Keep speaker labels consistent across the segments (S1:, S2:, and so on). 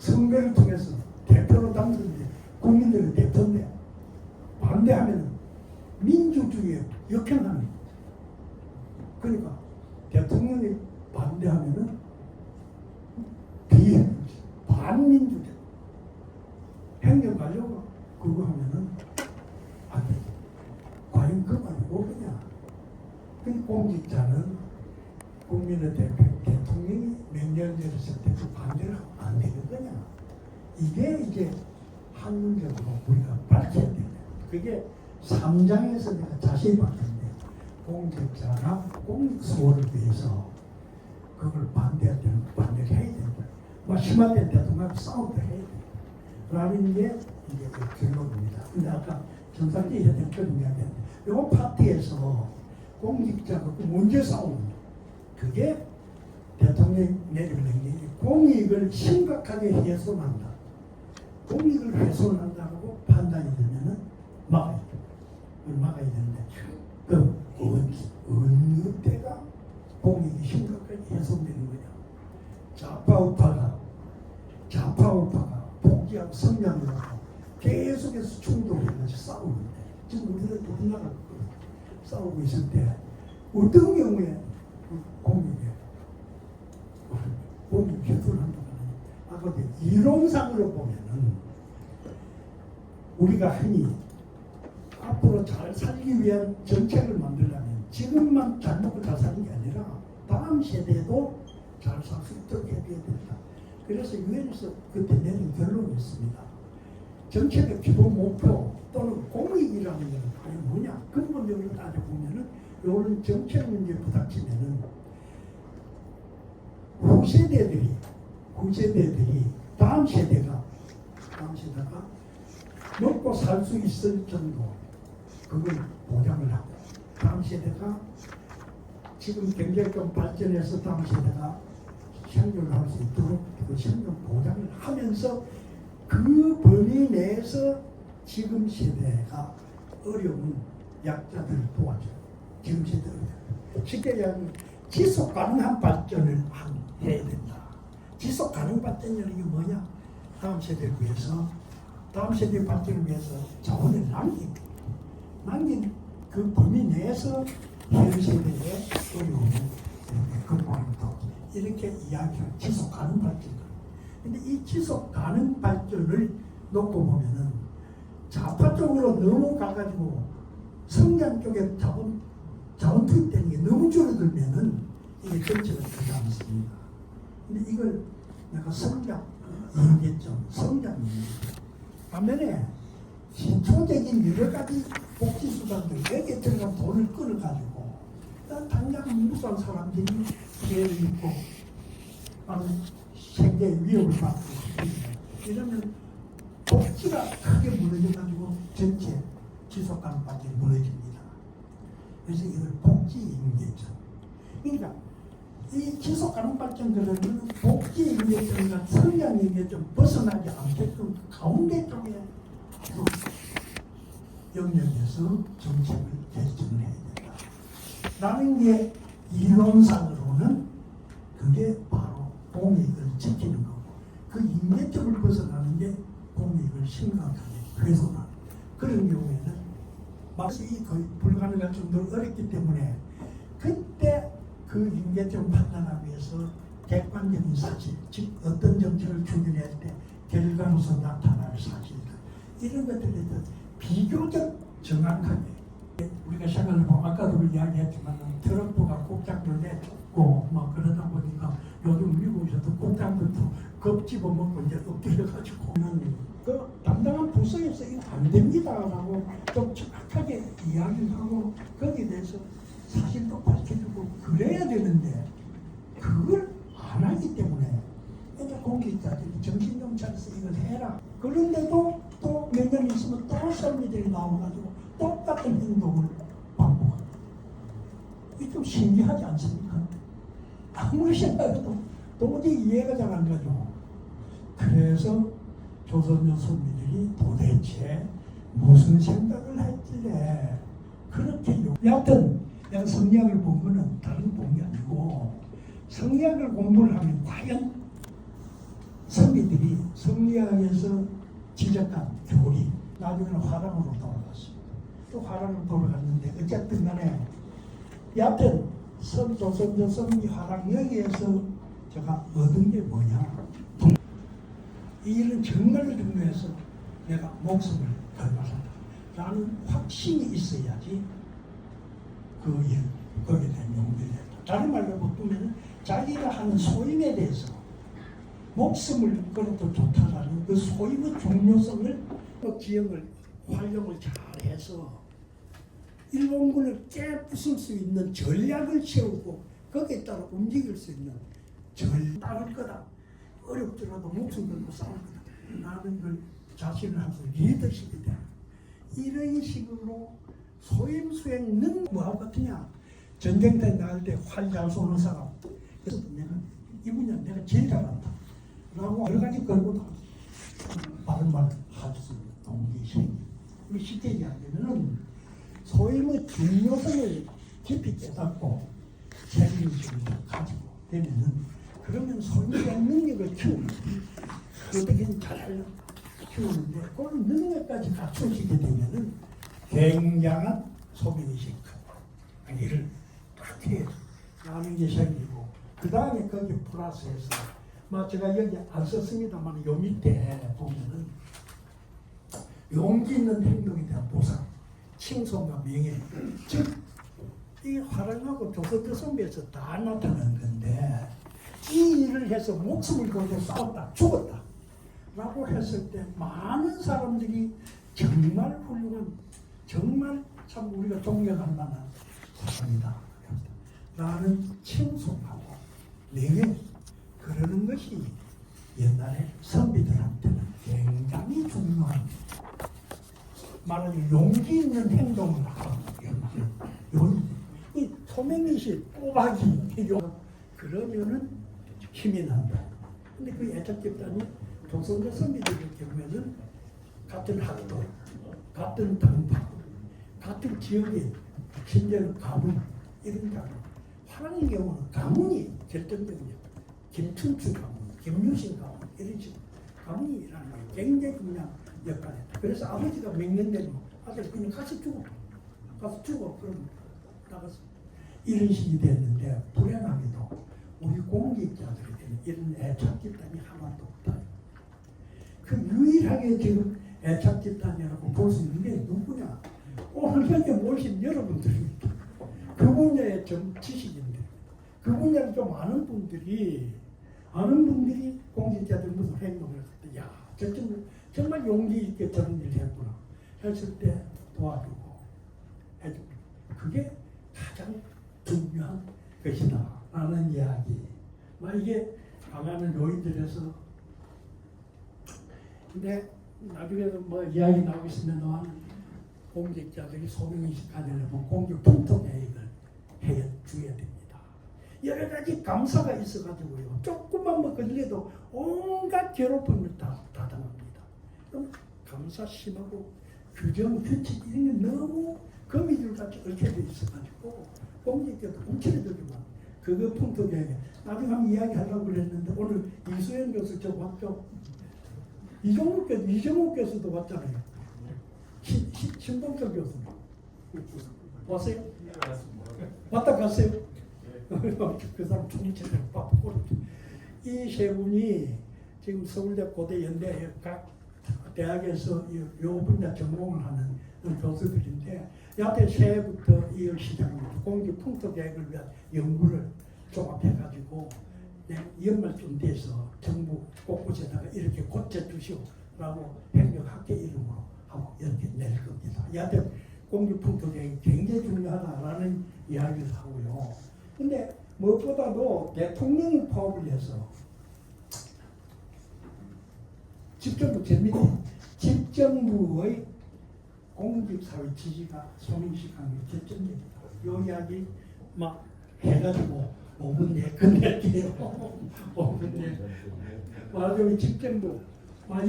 S1: 선거를 통해서 대표로 당선돼 국민들의 대표인데 반대하면 민주주의에 역행하는 거죠. 그러니까 대통령이 반대하면은 비행주의, 반민주적 행정관료가 그거 하면은 안 되죠. 과연 그 말이 뭐냐? 그 공직자는 국민의 대표, 대통령이 명령을 내렸을 때 그 반대를 하면 안 되는 거냐? 이게 이제 학문적으로 우리가 밝혀야 됩니다. 그게 3장에서 내가 자세히 봤는데 공직자나 공익소를 위해서 그걸 반대할 때는 반대를 해야 된다. 뭐 심할 때 대통령하고 싸움도 해야 된다. 라는 게 이제 결론입니다. 근데 아까 전상기 대표님 이야기했는데 이 파트에서 공직자가 문제 싸움 그게 대통령이 내린 명령이 공익을 심각하게 훼손한다. 공익을 훼손한다고 판단이 되면은 막아야 돼. 그걸 막아야 되는데 그 어느 때가 공익이 심각하게 훼손되는 거냐? 좌파우파가 복지하고 성장을 하고 계속해서 충돌하면서 싸우는데 지금 우리나라 싸우고 있을 때 어떤 경우에 공익이 훼손한다고 아까 이론상으로 보면은 우리가 흔히 앞으로 잘 살기 위한 정책을 만들려면 지금만 잘 먹고 잘 사는 게 아니라 다음 세대도 잘 살 수 있도록 해줘야 된다. 그래서 유엔에서 그때 내린 결론이 있습니다. 정책의 기본 목표 또는 공익이라는 것은 과연 뭐냐? 근본적으로 따져보면은 이런 정책 문제에 부닥치면은 후세대들이 다음 세대가 먹고 살 수 있을 정도 그걸 보장을 하고 다음 세대가 지금 경제가 좀 발전해서 다음 세대가 생존을 할 수 있도록 그 생존 보장을 하면서 그 범위 내에서 지금 세대가 어려운 약자들을 도와줘요. 지금 세대 어려운. 쉽게 얘기하면 지속 가능한 발전을 해야 된다. 지속 가능 발전이라는 게 뭐냐? 다음 세대를 위해서, 다음 세대의 발전을 위해서 자원을 남긴 그 범위 내에서 현 세대의 어려움을 극복하고 이렇게 이야기를 지속 가능 발전. 근데 이 지속 가능 발전을 놓고 보면은 좌파 쪽으로 넘어가가지고 성장 쪽에 자원 투입되는 게 너무 줄어들면은 이게 정책을 되지 않습니다. 근데 이걸 내가 이해점, 성장입니다. 반면에 신초적인 여러 가지 복지수단들, 여기에 들어간 돈을 끌어가지고, 당장 무수한 사람들이 피해를 입고, 생계의 위협을 받고, 이러면 복지가 크게 무너져가지고 전체 지속가능 발전이 무너집니다. 그래서 이걸 복지 임계점. 그러니까 이 지속가능 발전 그러면 복지 임계점과 성장 임계점 벗어나지 않게끔 가운데 쪽에 영역에서 정책을 결정을 해야 된다. 라는 게 이론상으로는 그게 바로 공익을 지키는 거고 그 임계점을 벗어나는 게 공익을 심각하게 훼손하는 그런 경우에는 마치 거의 불가능할 정도로 어렵기 때문에 그때 그 임계점을 판단하기 위해서 객관적인 사실, 즉 어떤 정책을 추진할 때 결과로서 나타날 사실들 이런 것들에 대해서 비교적 정확하게 우리가 생각을 보면 아까도 이야기했지만 트럼프가 국장도 내줬고 막 그러다 보니까 요즘 미국에서도 국장들도 겁 집어먹고 이제 엎드려가지고 그 담당한 부서에서 이거 안 됩니다라고 좀 정확하게 이야기를 하고 거기에 대해서 사실도 밝혀주고 그래야 되는데 그걸 안 하기 때문에 이제 공직자들이 정신좀 차려서 이걸 해라. 그런데도 또 몇 년 있으면 또 설미들이 나와가지고 똑같은 행동을 반복합니다. 이게 좀 신기하지 않습니까? 아무리 생각해도 도저히 이해가 잘 안 가죠. 그래서 조선족 선비들이 도대체 무슨 생각을 했길래 그렇게 여하튼 내가 성리학을 본 거는 다른 본 게 아니고 성리학을 공부를 하면 과연 선비들이 성리학에서 지적한 교리, 나중에는 화랑으로 돌아갔습니다. 또 화랑으로 돌아갔는데 어쨌든 간에 여하튼 조선조 성리 화랑 여기에서 제가 얻은 게 뭐냐, 이 일은 정말로 중요해서 내가 목숨을 걸어서 라는 확신이 있어야지 그 일, 거기에 대한 용기를 냈다. 다른 말로 보면 자기가 하는 소임에 대해서 목숨을 걸어도 좋다라는 그 소임의 중요성을, 지형을 활용을 잘해서 일본군을 깨부술 수 있는 전략을 세우고 거기에 따라 움직일 수 있는 따를 거다. 어렵더라도 목숨 걸고 싸울 거다. 라는 걸 자신을 하면서 리더십이 돼. 이런 식으로 소임 수행은 뭐하고 같으냐? 전쟁터에 나갈 때 활 잘 쏘는 사람. 그래서 내가 이 분야 내가 제일 잘한다. 라고 여러 가지 걸고도 바른 말 할 수 있는 동기 생기. 쉽게 이야기하면은 소임의 중요성을 깊이 깨닫고 책임의식을 가지고 되면은, 그러면 소임의 능력을 키우는, 어떻게든 잘 키우는데 그런 능력까지 갖추시게 되면은 굉장한 소명의식, 일을 딱 해야 하는 게 생기고, 그 다음에 거기 플러스해서 제가 여기 안 썼습니다만 요 밑에 보면은 용기 있는 행동에 대한 보상, 칭송과 명예, 즉 이 화랑하고 조선조 선비에서 다 나타난 건데, 이 일을 해서 목숨을 걸고 싸웠다, 죽었다 라고 했을 때 많은 사람들이 정말 훌륭한, 정말 참 우리가 존경할 만한 사람이다 라는 칭송하고 명예, 그러는 것이 옛날에 선비들한테는 굉장히 중요한, 말하자면 용기 있는 행동을 하는 거예요. 이 소명의식, 꼬박이, 그러면은 힘이 난다. 근데 그 애착 집단이 조선조 선비들의 경우에는 같은 학도, 같은 당파, 같은 지역인, 심지어는 가문, 이런 가문. 화랑의 경우는 가문이 결정적이에요. 김춘추 가문, 김유신 가문, 이런 식으로 가문이라는 게 굉장히 중요한 역할을 했다. 그래서 아버지가 명령되면 아들 그냥 가서 죽어, 그럼 나가서 이런 식이 됐는데, 불행하게도 우리 공직자들에게는 이런 애착 집단이 하나도 없다. 그 유일하게 지금 애착 집단이라고 볼 수 있는 게 누구냐? 오늘 현재 모신 여러분들입니다. 그 분야의 지식인들, 그 분야를 좀 아는 분들이 공직자들 무슨 행동을 했을 때, 야, 정말 용기 있게 저런 일을 했구나 했을 때 도와주고 해주고, 그게 가장 중요한 것이다 라는 이야기. 이게 강하는 요인들에서, 근데 나중에는 이야기 나오겠으면 공직자들이 소명의식 가지려면 공직 통통 계획을 해줘야 됩니다. 여러 가지 감사가 있어가지고요, 조금만 걸려도 온갖 괴롭힘을 다 당합니다. 그럼 감사 심하고 규정, 규칙 이런 게 너무 거미줄같이 얽혀져 있어가지고 공직자도 움츠러들지만 그거 통통계획. 나중에 한번 이야기하려고 그랬는데 오늘 이수연 교수 저 봤죠? 이정욱 교수도 왔잖아요. 신동철 교수 왔어요? 왔다 갔어요? 그 사람 총리처럼 바쁘고, 이 세 분이 지금 서울대, 고대, 연대 각 대학에서 요 분야 전공을 하는 교수들인데, 여하튼 새해부터 이걸 시작합니다. 공직 풍토 계획을 위한 연구를 종합해가지고 연말쯤 돼서 정부 곳곳에다가 이렇게 고쳐주시오라고 행정학계 이름으로 하고 이렇게 낼 겁니다. 여하튼 공직 풍토 계획이 굉장히 중요하다라는 이야기를 하고요. 근데 무엇보다도 대통령이 파업을 해서 집정부의 공직사회 지지가 소명의식한 게 결정적이다. 이 이야기 해가지고 5분 내에 끝낼게요. 5분 내에. 여기 집정부,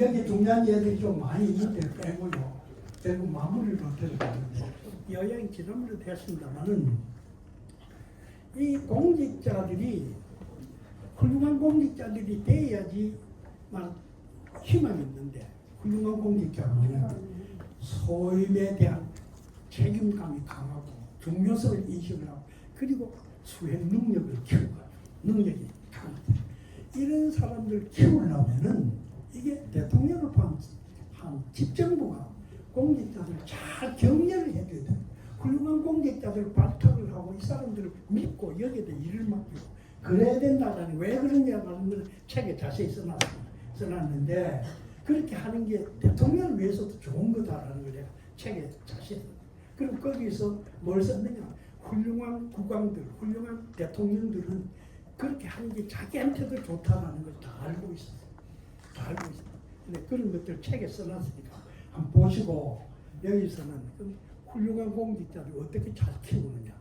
S1: 여기 중요한 얘들이 좀 많이 있는데 빼고요. 결국 마무리를 못해서 가는데, 여행 지난번에도 했습니다만은, 이 공직자들이, 훌륭한 공직자들이 돼야지
S2: 희망이 있는데 훌륭한 공직자는 소임에 대한 책임감이 강하고 중요성을 인식을 하고 그리고 수행 능력을 키우고 능력이 강하다. 이런 사람들 키우려면은 이게 대통령을 한 집정부가 공직자들 잘 격려를 해줘야 돼. 훌륭한 공직자들 발탁을 하고 이 사람들을 믿고 여기에 일을 맡기고 그래야 된다는 왜 그러냐는 걸 책에 자세히 써놨는데 그렇게 하는 게 대통령을 위해서도 좋은 거다라는 걸 내가 책에 자세히 그럼 거기서 뭘 썼느냐 훌륭한 국왕들 훌륭한 대통령들은 그렇게 하는 게 자기한테도 좋다라는 걸 다 알고 있어요. 다 알고 있어요. 근데 그런 것들 책에 써놨으니까 한번 보시고 여기서는 훌륭한 공직자들 어떻게 잘 키우느냐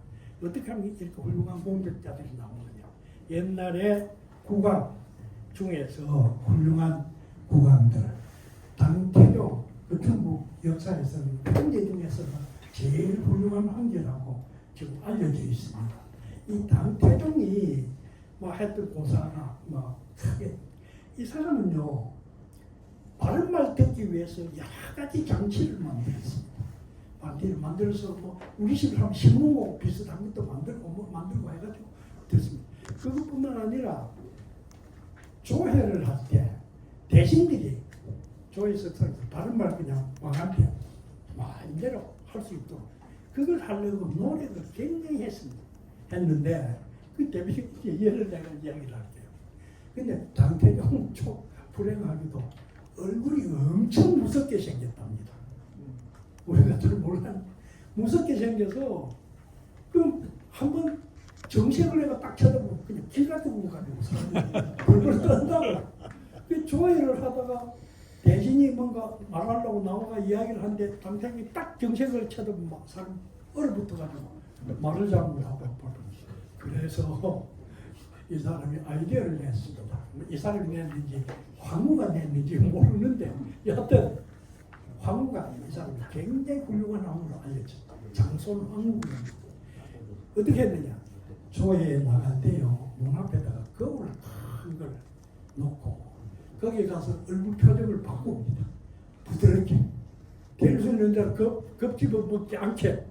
S2: 어떻게 하면 이렇게 훌륭한 공직자들이 나오느냐 옛날에 국왕 중에서 훌륭한 국왕들 당태종 그 중국 역사에서는 황제 중에서는 제일 훌륭한 황제라고 지금 알려져 있습니다. 이 당태종이 뭐 하여튼 고사나 뭐 크게 이 사람은요 바른 말 듣기 위해서 여러 가지 장치를 만들었습니다. 장치를 만들어서 뭐 우리 집에 하면 신문고 비슷한 것도 만들고 뭐 만들고 해가지고 됐습니다. 그것뿐만 아니라 조회를 할 때 대신들이 조회 석상에서 바른 말 그냥 왕한테 마음대로 할 수 있도록 그걸 하려고 노력을 굉장히 했는데 그 대비 예를 내가 이야기를 할게요. 근데 당태종 쪽 불행하기도 얼굴이 엄청 무섭게 생겼답니다. 우리가 잘 몰라요. 무섭게 생겨서 그럼 한번 정색을 해가 딱 쳐다보고 그냥 길 같은 거 가지고 사람이 벌벌 떤다고. 그 조회를 하다가 대신이 뭔가 말하려고 나와가 이야기를 하는데 당장이 딱 정색을 쳐다보면 막 사람 얼어붙어가지고 말을 잘못하고 버렸어요. 그래서 이 사람이 아이디어를 냈습니다. 이 사람이 냈는지 황후가 냈는지 모르는데 여하튼 황후가 이 사람이 굉장히 훌륭한 황후로 알려졌다. 장손 황후가 어떻게 했느냐 조회에 나갈 때요 문 앞에다가 거울을 큰 걸 놓고 거기에 가서 얼굴 표정을 바꿉니다. 부드럽게 될 수 있는 대로 겁집어 먹지 않게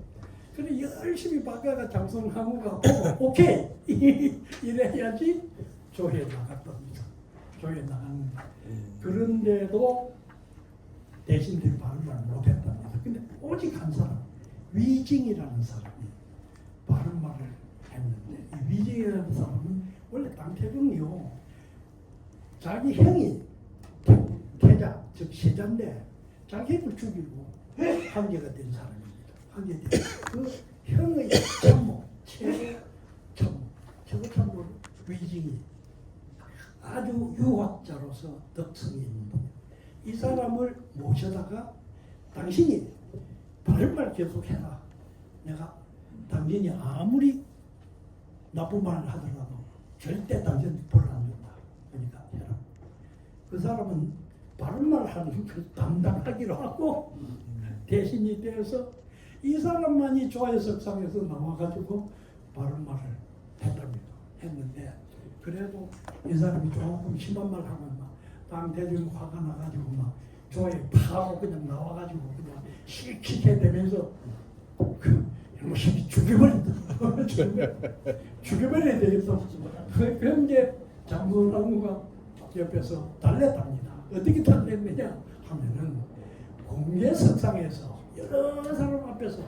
S2: 그래 열심히 바꿔가 장손 황후가 오케이 이래야지 조회에 나갔답니다. 조회에 나갔는데 그런데도 대신들이 바른 말 못했답니다. 근데 오직 한 사람 위징이라는 사람이 바른 말을 했는데 이 위징이라는 사람은 원래 당태종이요 자기 형이 태자 즉 세자인데 자기 형을 죽이고 황제가 된 사람입니다. 황제 된 그 형의 참모 최고 참모 위징이 아주 유학자로서 덕성이 있는 분. 이 사람을 모셔다가 당신이 바른 말 계속해라. 내가 당신이 아무리 나쁜 말을 하더라도 절대 당신 벌 안 준다. 그러니까 해라. 그 사람은 바른 말 하는 그 담당하기로 하고 대신이 되어서 이 사람만이 조회석상에서 나와가지고 바른 말을 했는데 그래도 이 사람이 조금 심한 말 하면 막 당대중 화가 나가지고 막 조회 파고 그냥 나와가지고 그냥 씩씩해 되면서 그 이놈이 죽여버린다. 죽여버려야 되겠어. 그럼 이제 장군왕후가 옆에서 달랬답니다. 어떻게 달랬느냐 하면은 공개석상에서 여러 사람 앞에서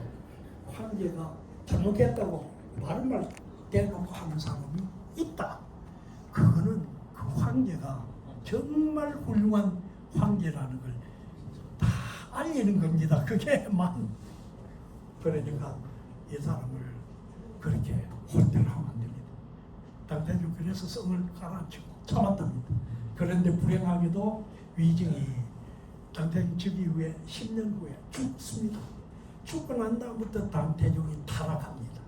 S2: 황제가 잘못했다고 바른 말 대놓고 하는 사람이 있다. 그거는 그 황제가 정말 훌륭한 황제라는 걸 다 알리는 겁니다. 그게만 그러니까 이 사람을 그렇게 홀대를 하면 안 됩니다. 당대중 그래서 성을 가라앉히고 참았답니다. 그런데 불행하게도 위증이 당대중 즉위 후에 10년 후에 죽습니다. 죽고 난 다음부터 당대중이 타락합니다.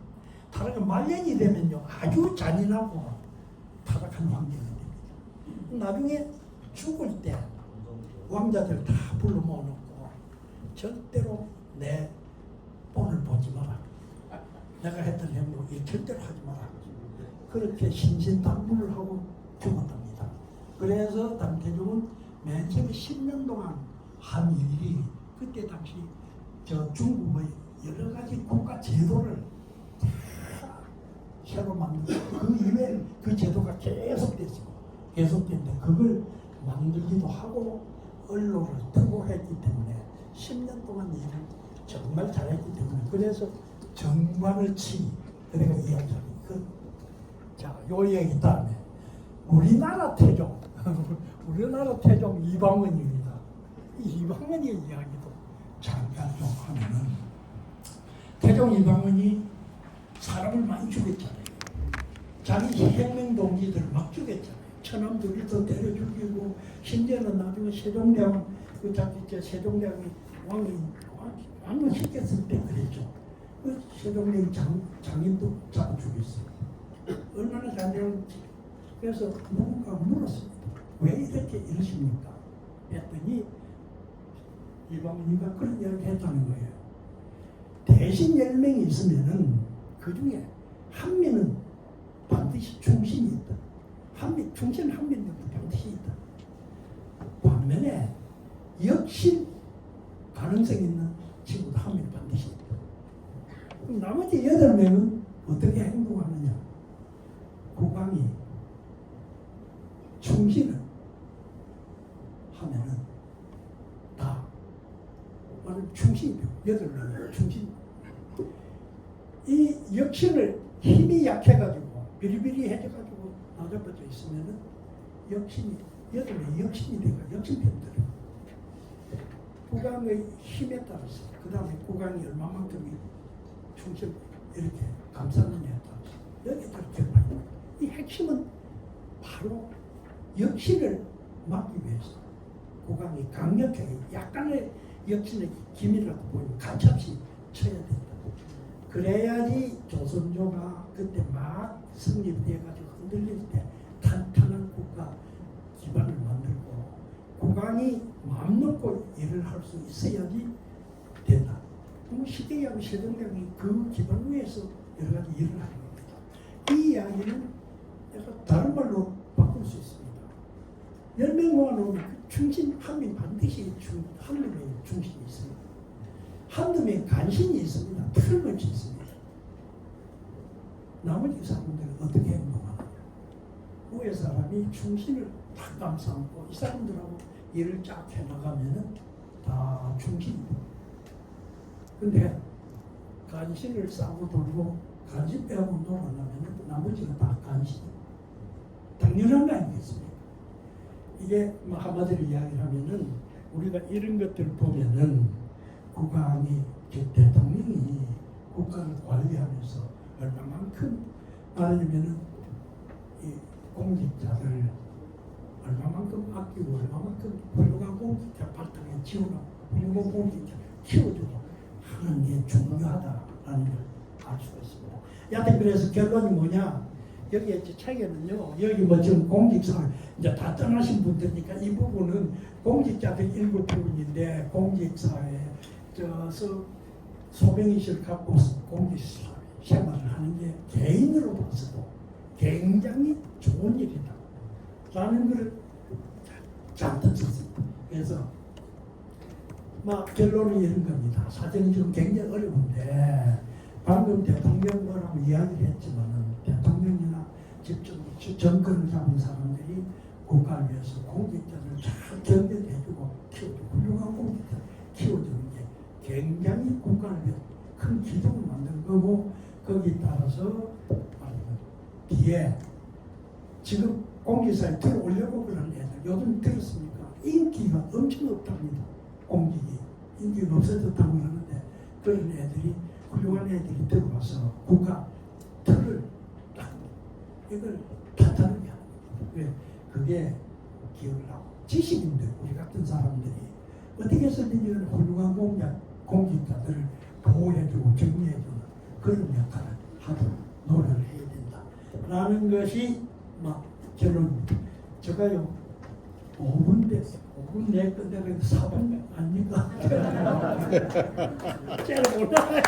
S2: 타락은 말년이 되면요 아주 잔인하고 타락한 황제가 됩니다. 나중에 죽을 때 왕자들 다 불러 모아놓고 절대로 내 본을 보지 마라. 내가 했던 행동 이 절대로 하지 마라. 그렇게 신신당부를 하고 죽었답니다. 그래서 당태종은 맨 처음에 10년 동안 한 일이 그때 당시 저 중국의 여러 가지 국가 제도를 다 새로 만들고 그 이후에 그 제도가 계속됐는데 그걸 만들기도 하고 언론을 뜨고 했기 때문에 10년 동안 일을 정말 잘했기 때문에 그래서 정관을 치 그래가 이야기하는 자, 요 얘기 다음에 우리나라 태종 이방원입니다. 이 이방원의 이야기도 잠깐 좀 하면은 태종 이방원이 사람을 많이 죽였잖아요. 자기 혁명 동지들 막 죽였잖아요. 천암들도 때려 죽이고 심지어는 나중에 세종대왕 그 자기 세종대왕이 왕을 시켰을 때 그랬죠. 그 세종대왕 장인도 잡아 죽였어요. 얼마나 잘 되는지. 그래서 누군가 물었습니다. 왜 이렇게 이러십니까? 했더니 이방원이가 그런 이야기 했다는 거예요. 대신 10명이 있으면은 그 중에 한 명은 반드시 충신이 있다. 충신 한 명도 반드시 있다. 반면에 역신 가능성 있는 친구도 한 명 반드시 있다. 그럼 나머지 8명은 어떻게 행동하느냐? 국왕이 충신을 하면은 다 충신이 되고 8명은 충신. 이 역신을 힘이 약해가지고 비리비리해져가지고 나자빠져 있으면은 역신이 8명이 역신이 되고 역신편들이 국왕의 힘에 따라서 그 다음에 국왕이 얼마만큼이 충신 이렇게 감싸느냐에 따라서 여기에 따라 결판이 이 핵심은 바로 역신을 막기 위해서 국왕이 강력하게 약간의 역신의 기미라도 보이면 가차없이 쳐야 된다. 그래야지 조선조가 그때 막 성립돼가지고 흔들릴 때 탄탄한 국가 기반을 만들고 국왕이 마음 놓고 일을 할 수 있어야지 된다. 시대하고 세종대왕이 그 기반 위에서 여러 가지 일을 하는 겁니다. 이 이야기는 내가 다른 말로 바꿀 수 있습니다. 10명 모아놓으면 충신 한 명 반드시 한 명의 충신이 있습니다. 한두 명의 간신이 있습니다. 틀림없이 있습니다. 나머지 사람들은 어떻게 행동하느냐? 위에 사람이 충신을 다 감싸고 이 사람들하고 일을 쫙 해나가면은 다 충신이고. 근데 간신을 싸고 돌고 간신 빼고 놀아나면 나머지가 다 간신이고. 당연한 거 아니겠습니까? 이게 뭐 한마디로 이야기를 하면은 우리가 이런 것들을 보면은 국왕이 대통령이 국가를 관리하면서 얼마만큼 말하자면은 이 공직자를 얼마만큼 아끼고 얼마만큼 훌륭한 공직자 발등에 지원하고 훌륭한 공직자 키워주고 하는 게 중요하다라는 걸 알 수가 있습니다. 여하튼 그래서 결론이 뭐냐? 여기 이제 책에는요, 여기 뭐 지금 공직사 이제 다 떠나신 분들이니까 이 부분은 공직자들 일부 부분인데 공직사회 소병의식을 갖고 공직사 생활을 하는 게 개인으로 봐서도 굉장히 좋은 일이다 라는 것을 잔뜩 썼습니다. 그래서 막 결론은 이런 겁니다. 사정이 지금 굉장히 어려운데 방금 대통령 뭐라고 이야기를 했지만은 대통령이나 직접 정권을 잡은 사람들이 국가를 위해서 공직자를 잘 경력해주고 키워주고 훌륭한 공직자를 키워주는 게 굉장히 국가를 위해서 큰 기둥을 만드는 거고 거기에 따라서 뒤에 지금 공직사에 들어오려고 그러는 애들 요즘 들었습니까? 인기가 엄청 없답니다. 공직이 인기가 없어졌다고 그러는데 그런 애들이 훌륭한 애들이 들어와서 국가 틀을 딱 이걸 탄탄하게 하는 거예요. 그게 기억을 하고 지식인들 우리 같은 사람들이 어떻게 해서든지 훌륭한 공직자들을 보호해주고 격려해주는 그런 역할을 하도록 노력을 해야 된다라는 것이 막 결론입니다. 제가요 5분 됐어요. 5분 내 끝내는 4분 아닙니까? 잘 몰라요.